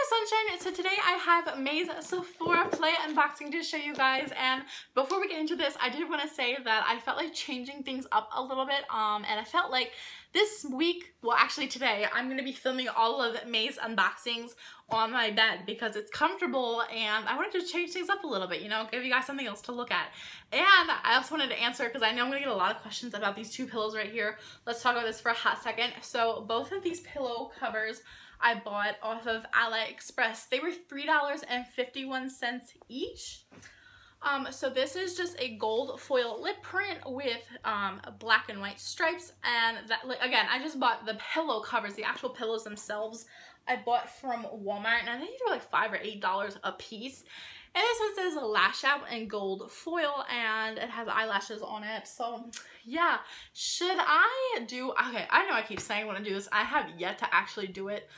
Sunshine. So today I have May's Sephora Play unboxing to show you guys, and before we get into this, I did want to say that I felt like changing things up a little bit, and I felt like this week, well actually today, I'm going to be filming all of May's unboxings on my bed because it's comfortable and I wanted to change things up a little bit, you know, give you guys something else to look at. And I also wanted to answer, because I know I'm going to get a lot of questions about these two pillows right here. Let's talk about this for a hot second. So both of these pillow covers I bought off of AliExpress. They were $3.51 each. So this is just a gold foil lip print with black and white stripes, and that, like, again, I just bought the pillow covers, the actual pillows themselves. I bought from Walmart, and I think they were like $5 or $8 a piece. And this one says lash out in gold foil, and it has eyelashes on it. So yeah, should I do, okay, I know I keep saying I want to do this. I have yet to actually do it.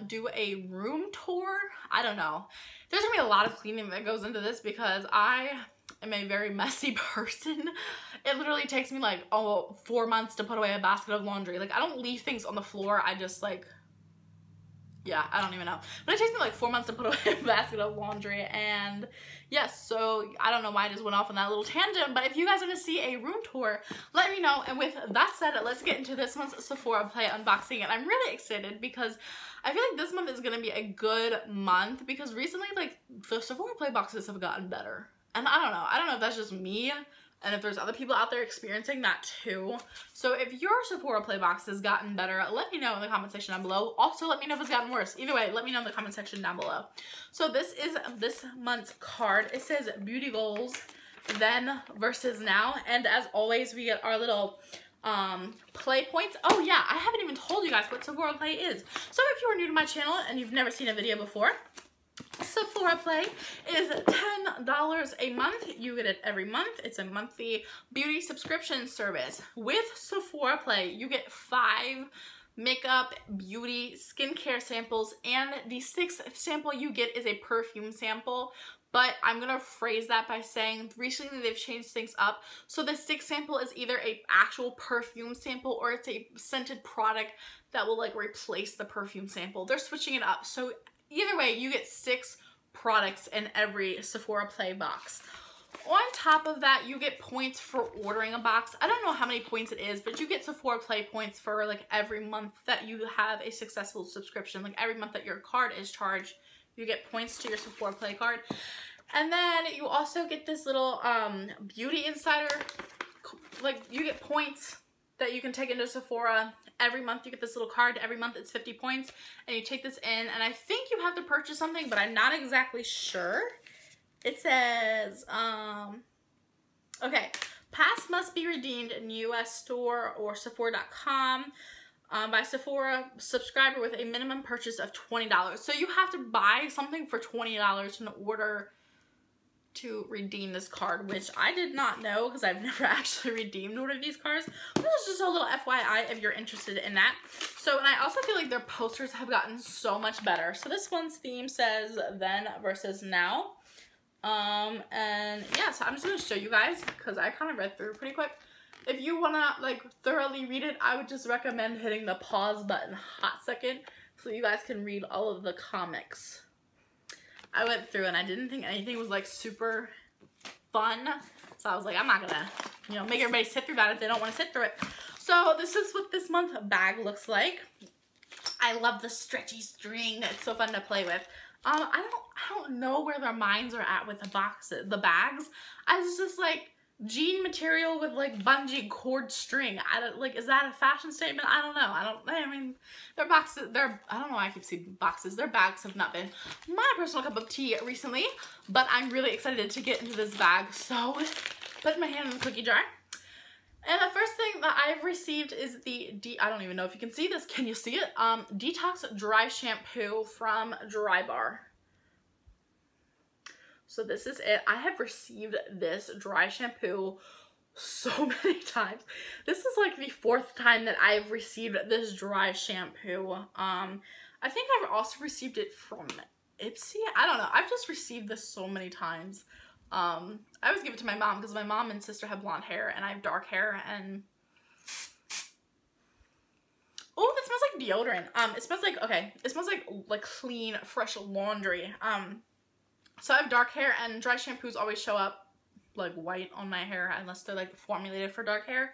Do a room tour. I don't know. There's gonna be a lot of cleaning that goes into this because I am a very messy person. It literally takes me like 4 months to put away a basket of laundry. Like, I don't leave things on the floor. I just like, yeah, I don't even know. But it takes me like 4 months to put away a basket of laundry, and yes, so I don't know why I just went off on that little tangent, but if you guys want to see a room tour, let me know. And with that said, let's get into this month's Sephora Play unboxing, and I'm really excited because I feel like this month is going to be a good month because recently, like, the Sephora Play boxes have gotten better. And I don't know if that's just me, and if there's other people out there experiencing that too. So if your Sephora Play box has gotten better, let me know in the comment section down below. Also, let me know if it's gotten worse. Either way, let me know in the comment section down below. So this is this month's card. It says beauty goals, then versus now. And as always, we get our little play points. Oh yeah, I haven't even told you guys what Sephora Play is. So if you are new to my channel and you've never seen a video before, Sephora Play is $10 a month. You get it every month. It's a monthly beauty subscription service. With Sephora Play, you get 5 makeup, beauty, skincare samples, and the 6th sample you get is a perfume sample. But I'm gonna phrase that by saying recently they've changed things up. So the 6th sample is either a actual perfume sample or it's a scented product that will like replace the perfume sample. They're switching it up. So either way, you get 6 products in every Sephora Play box. On top of that, you get points for ordering a box. I don't know how many points it is, but you get Sephora Play points for like every month that you have a successful subscription. Like every month that your card is charged, you get points to your Sephora Play card. And then you also get this little beauty insider. Like, you get points that you can take into Sephora. Every month you get this little card. Every month it's 50 points, and you take this in, and I think you have to purchase something, but I'm not exactly sure. It says, okay, pass must be redeemed in US store or Sephora.com by Sephora subscriber with a minimum purchase of $20. So you have to buy something for $20 in order to redeem this card, which I did not know because I've never actually redeemed one of these cards. But it's just a little FYI if you're interested in that. So, and I also feel like their posters have gotten so much better. So this one's theme says then versus now. And yeah, so I'm just gonna show you guys because I kind of read through pretty quick. If you wanna like thoroughly read it, I would just recommend hitting the pause button hot second so you guys can read all of the comics. I went through and I didn't think anything was like super fun. So I was like, I'm not gonna, you know, make everybody sit through that if they don't want to sit through it. So this is what this month's bag looks like. I love the stretchy string. It's so fun to play with. I don't know where their minds are at with the boxes, the bags. I was just like, jean material with like bungee cord string. I don't, like, is that a fashion statement? I don't know. I mean, their boxes, I don't know why I keep seeing boxes. Their bags have not been my personal cup of tea recently, but I'm really excited to get into this bag. So, put my hand in the cookie jar. And the first thing that I've received is the, I don't even know if you can see this. Can you see it? Detox Dry Shampoo from Dry Bar. So this is it. I have received this dry shampoo so many times. This is like the 4th time that I've received this dry shampoo. I think I've also received it from Ipsy. I don't know. I've just received this so many times. I always give it to my mom because my mom and sister have blonde hair and I have dark hair, and Oh, that smells like deodorant. It smells like, okay, it smells like clean, fresh laundry. So I have dark hair, and dry shampoos always show up like white on my hair unless they're like formulated for dark hair.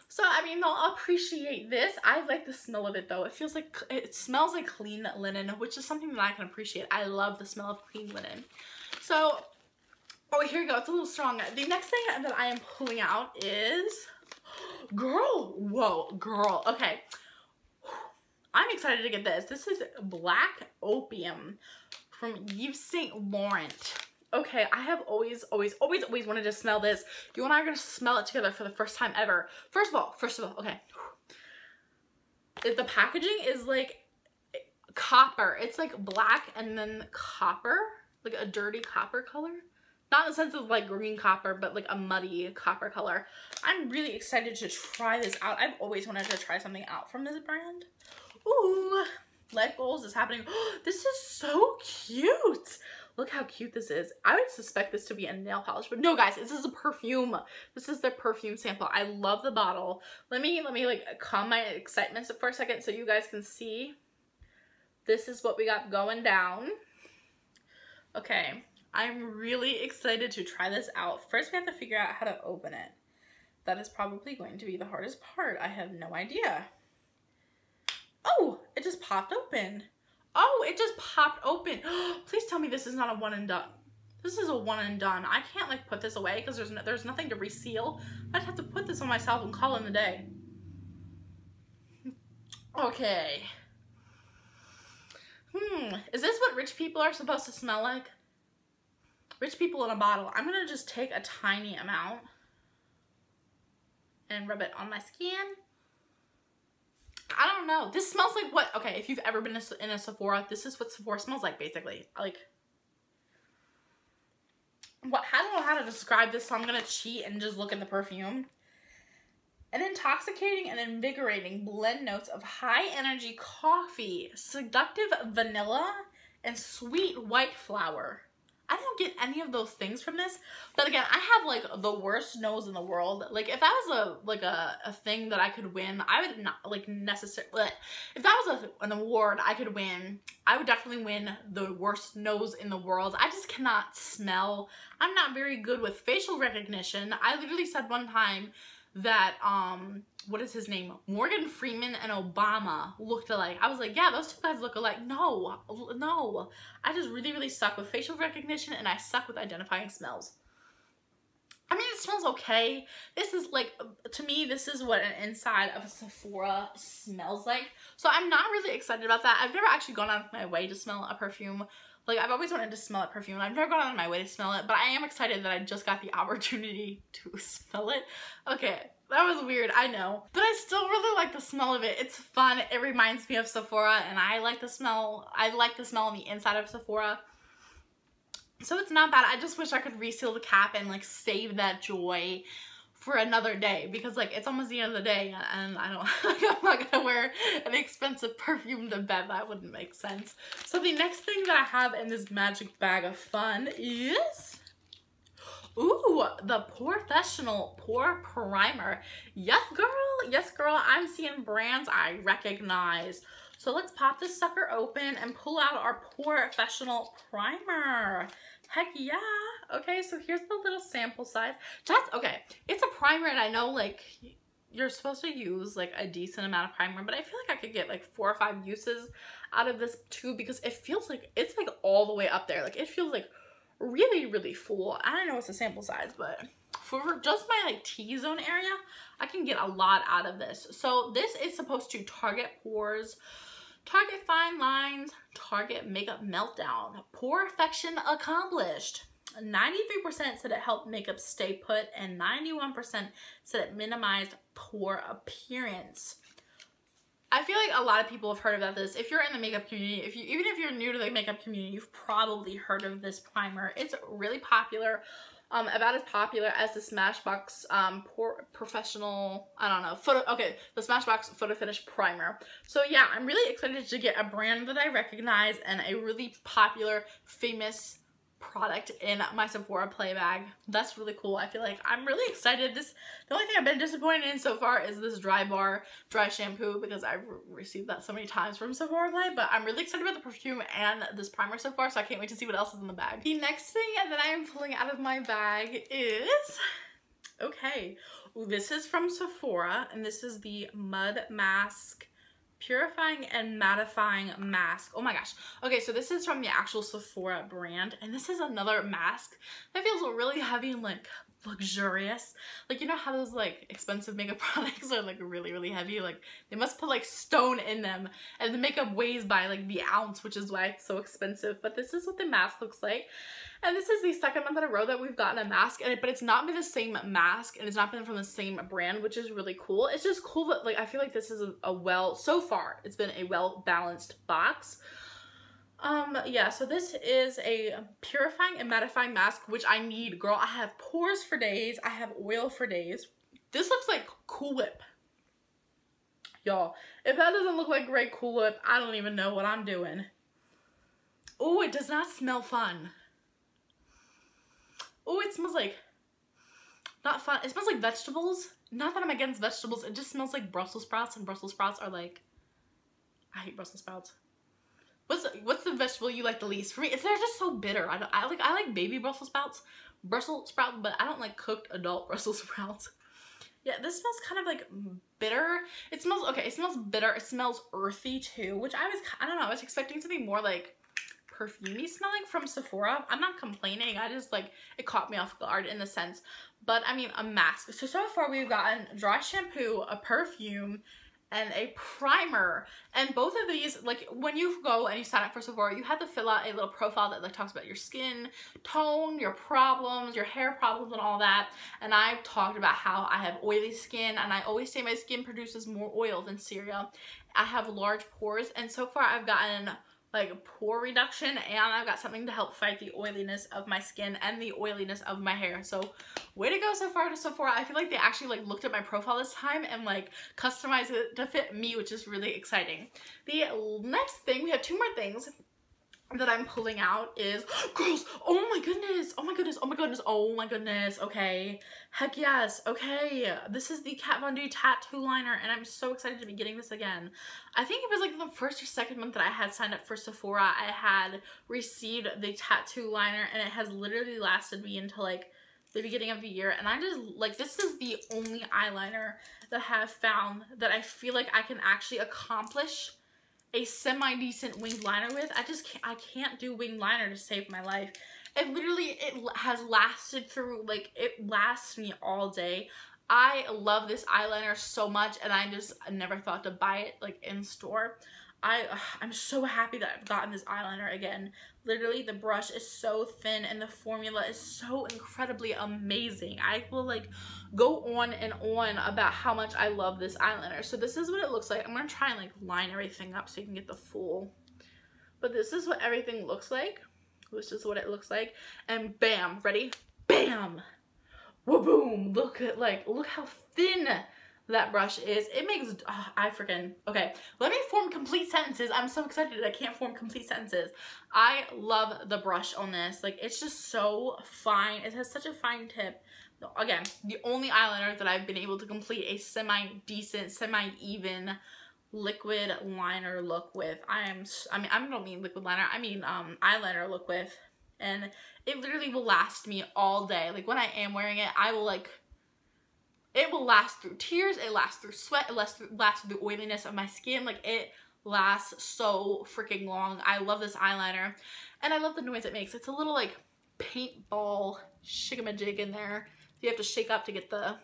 So I mean, I'll appreciate this. I like the smell of it though. It smells like clean linen, which is something that I can appreciate. I love the smell of clean linen. So, oh, here we go. It's a little strong. The next thing that I am pulling out is, girl, whoa, girl. Okay. I'm excited to get this. This is Black Opium from Yves Saint Laurent. Okay, I have always wanted to smell this. You and I are gonna smell it together for the first time ever. First of all, okay. The packaging is like copper. It's like black and then copper, like a dirty copper color. Not in the sense of like green copper, but like a muddy copper color. I'm really excited to try this out. I've always wanted to try something out from this brand. Ooh, leg goals is happening. This is so cute. Look how cute this is. I would suspect this to be a nail polish, but no guys, this is a perfume. This is their perfume sample. I love the bottle. Let me like calm my excitement for a second so you guys can see. This is what we got going down. Okay, I'm really excited to try this out. First, we have to figure out how to open it. That is probably going to be the hardest part. I have no idea. Oh, it just popped open. Oh, it just popped open. Please tell me this is not a one and done. This is a one and done. I can't like put this away because there's nothing to reseal. I just have to put this on myself and call it a day. Okay. Is this what rich people are supposed to smell like? Rich people in a bottle. I'm gonna just take a tiny amount and rub it on my skin. I don't know. This smells like what? Okay, if you've ever been in a Sephora, this is what Sephora smells like, basically. Like, what? I don't know how to describe this, so I'm gonna cheat and just look in the perfume. An intoxicating and invigorating blend notes of high-energy coffee, seductive vanilla, and sweet white flower. I don't get any of those things from this, but again, I have like the worst nose in the world. Like if that was a thing that I could win, I would not like necessarily, if that was an award I could win, I would definitely win the worst nose in the world. I just cannot smell. I'm not very good with facial recognition. I literally said one time that what is his name, Morgan Freeman and Obama looked alike. I was like, yeah, those two guys look alike. No, I just really suck with facial recognition, and I suck with identifying smells. I mean, it smells okay. This is like, to me, this is what an inside of a Sephora smells like. So I'm not really excited about that. I've never actually gone out of my way to smell a perfume. Like, I've always wanted to smell a perfume, and I've never gone out of my way to smell it, but I am excited that I just got the opportunity to smell it. Okay, that was weird, I know. But I still really like the smell of it. It's fun. It reminds me of Sephora, and I like the smell. I like the smell on the inside of Sephora. So it's not bad. I just wish I could reseal the cap and, like, save that joy for another day, because like it's almost the end of the day and I don't I'm not gonna wear an expensive perfume to bed. That wouldn't make sense. So the next thing that I have in this magic bag of fun is, ooh, the Professional Pore Primer. Yes girl, I'm seeing brands I recognize. So let's pop this sucker open and pull out our Professional Primer. Heck yeah. Okay, so here's the little sample size. That's okay. It's a primer, and I know like you're supposed to use like a decent amount of primer, but I feel like I could get like 4 or 5 uses out of this too, because it feels like it's like all the way up there. Like it feels like really full. I don't know what's the sample size, but for just my like T-zone area, I can get a lot out of this. So this is supposed to target pores, target fine lines, target makeup meltdown, pore-fection accomplished. 93% said it helped makeup stay put, and 91% said it minimized pore appearance. I feel like a lot of people have heard about this. If you're in the makeup community, even if you're new to the makeup community, you've probably heard of this primer. It's really popular. About as popular as the Smashbox Professional, I don't know, the Smashbox Photo Finish Primer. So yeah, I'm really excited to get a brand that I recognize and a really popular, famous product in my Sephora play bag. That's really cool. I feel like I'm really excited. The only thing I've been disappointed in so far is this dry shampoo, because I've received that so many times from Sephora play, but I'm really excited about the perfume and this primer so far, so I can't wait to see what else is in the bag. The next thing that I am pulling out of my bag is, okay, this is from Sephora, and this is the Mud Mask Purifying and Mattifying Mask. Oh my gosh. Okay, so this is from the actual Sephora brand, and this is another mask that feels really heavy and like luxurious. Like, you know how those like expensive makeup products are like really heavy? Like, they must put like stone in them, and the makeup weighs by like the ounce, which is why it's so expensive. But this is what the mask looks like. And this is the second month in a row that we've gotten a mask, but it's not been the same mask, and it's not been from the same brand, which is really cool. It's just cool that, like, I feel like this is so far, it's been a well-balanced box. Yeah, so this is a purifying and mattifying mask, which I need, girl. I have pores for days. I have oil for days. This looks like Cool Whip. Y'all, if that doesn't look like great Cool Whip, I don't even know what I'm doing. Oh, it does not smell fun. Oh, it smells like, not fun. It smells like vegetables. Not that I'm against vegetables. It just smells like Brussels sprouts, and Brussels sprouts are like, I hate Brussels sprouts. What's the vegetable you like the least? For me, they're just so bitter. I like baby Brussels sprouts, but I don't like cooked adult Brussels sprouts. Yeah, this smells kind of like bitter. It smells, okay, it smells bitter. It smells earthy too, which I don't know, I was expecting something more like perfumey smelling from Sephora. I'm not complaining. I just like, it caught me off guard in a sense. But I mean, a mask. So far we've gotten dry shampoo, a perfume, and a primer. And both of these, like, when you go and you sign up for Sephora, you have to fill out a little profile that like talks about your skin tone, your problems, your hair problems, and all that. And I've talked about how I have oily skin, and I always say my skin produces more oil than cereal. I have large pores, and so far I've gotten like pore reduction, and I've got something to help fight the oiliness of my skin and the oiliness of my hair. So way to go so far to Sephora. I feel like they actually like looked at my profile this time and like customized it to fit me, which is really exciting. The next thing, we have two more things that I'm pulling out is, girls, oh my goodness, oh my goodness, oh my goodness, oh my goodness, okay, heck yes, okay, this is the Kat Von D tattoo liner, and I'm so excited to be getting this again. I think it was like the first or second month that I had signed up for Sephora, I had received the tattoo liner, and it has literally lasted me until like the beginning of the year, and I just, like, this is the only eyeliner that I have found that I feel like I can actually accomplish a semi-decent winged liner with. I can't do winged liner to save my life. It literally, it has lasted through, like, it lasts me all day. I love this eyeliner so much, and I just never thought to buy it, like, in store. I'm so happy that I've gotten this eyeliner again. Literally, the brush is so thin, and the formula is so incredibly amazing. I will, like, go on and on about how much I love this eyeliner. So this is what it looks like. I'm going to try and, like, line everything up so you can get the full. But this is what everything looks like. This is what it looks like. And bam, ready? Bam! Wha-boom! Look how thin that brush is. It makes, okay, let me form complete sentences. I'm so excited I can't form complete sentences. I love the brush on this. Like, it's just so fine. It has such a fine tip. Again, the only eyeliner that I've been able to complete a semi-decent, semi-even liquid liner look with. I don't mean liquid liner, I mean eyeliner look with. And it literally will last me all day. Like, when I am wearing it, I will, like, it will last through tears, it lasts through sweat, it lasts through the oiliness of my skin. Like, it lasts so freaking long. I love this eyeliner, and I love the noise it makes. It's a little, like, paintball shigamajig in there. You have to shake up to get the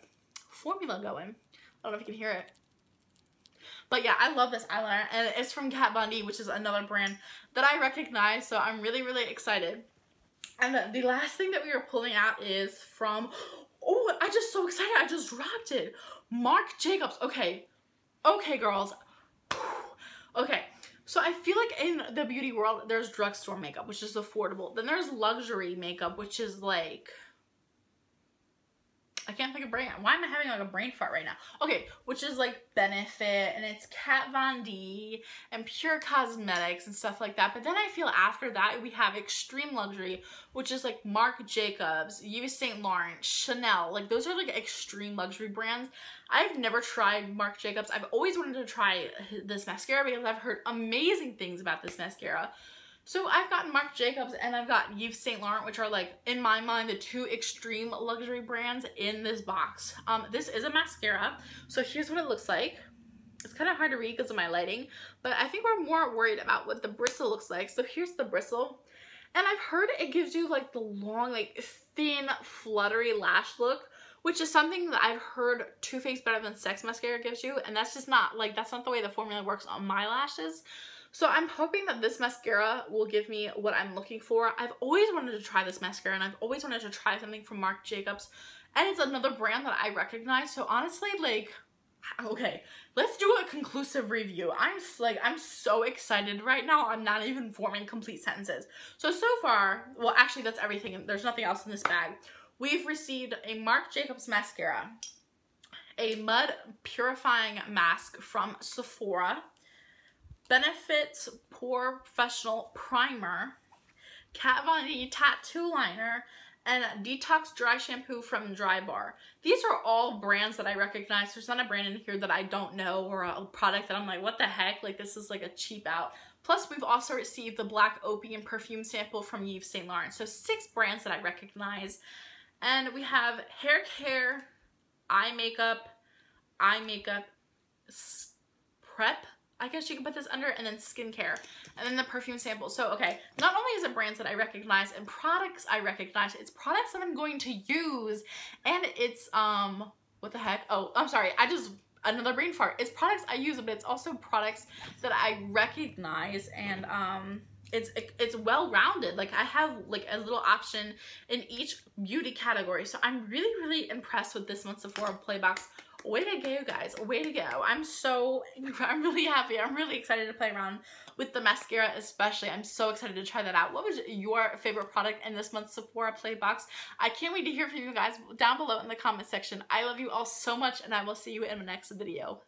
formula going. I don't know if you can hear it. But yeah, I love this eyeliner, and it's from Kat Von D, which is another brand that I recognize, so I'm really, really excited. And the last thing that we are pulling out is from, oh, I'm just so excited, I just dropped it. Marc Jacobs. Okay, girls. Okay, so I feel like in the beauty world, there's drugstore makeup, which is affordable. Then there's luxury makeup, which is like, I can't think of brain. Why am I having like a brain fart right now? Okay, which is like Benefit, and it's Kat Von D and Pure Cosmetics and stuff like that. But then I feel after that we have Extreme Luxury, which is like Marc Jacobs, Yves Saint Laurent, Chanel. Like those are like extreme luxury brands. I've never tried Marc Jacobs. I've always wanted to try this mascara because I've heard amazing things about this mascara. So I've gotten Marc Jacobs and I've got Yves Saint Laurent, which are like, in my mind, the two extreme luxury brands in this box. This is a mascara. So here's what it looks like. It's kind of hard to read because of my lighting, but I think we're more worried about what the bristle looks like. So here's the bristle. And I've heard it gives you like the long, like thin, fluttery lash look, which is something that I've heard Too Faced Better Than Sex mascara gives you. And that's just not, like, that's not the way the formula works on my lashes. So I'm hoping that this mascara will give me what I'm looking for. I've always wanted to try this mascara, and I've always wanted to try something from Marc Jacobs, and it's another brand that I recognize. So honestly, like, okay, let's do a conclusive review. I'm so excited right now. I'm not even forming complete sentences. So far, well, actually that's everything. There's nothing else in this bag. We've received a Marc Jacobs mascara, a mud purifying mask from Sephora, Benefit's Pore Professional Primer, Kat Von D Tattoo Liner, and Detox Dry Shampoo from Dry Bar. These are all brands that I recognize. There's not a brand in here that I don't know, or a product that I'm like, what the heck? Like, this is like a cheap out. Plus, we've also received the Black Opium perfume sample from Yves Saint Laurent. So 6 brands that I recognize. And we have hair care, eye makeup, prep, I guess you can put this under, and then skincare, and then the perfume sample. So, okay, not only is it brands that I recognize and products I recognize, it's products that I'm going to use, and it's, what the heck? Oh, I'm sorry, another brain fart. It's products I use, but it's also products that I recognize, and, it's well-rounded. Like, I have like a little option in each beauty category, so I'm really, really impressed with this month's Sephora Play Box. Way to go, guys. Way to go. I'm really happy. I'm really excited to play around with the mascara especially. I'm so excited to try that out. What was your favorite product in this month's Sephora Play Box? I can't wait to hear from you guys down below in the comment section. I love you all so much, and I will see you in the next video.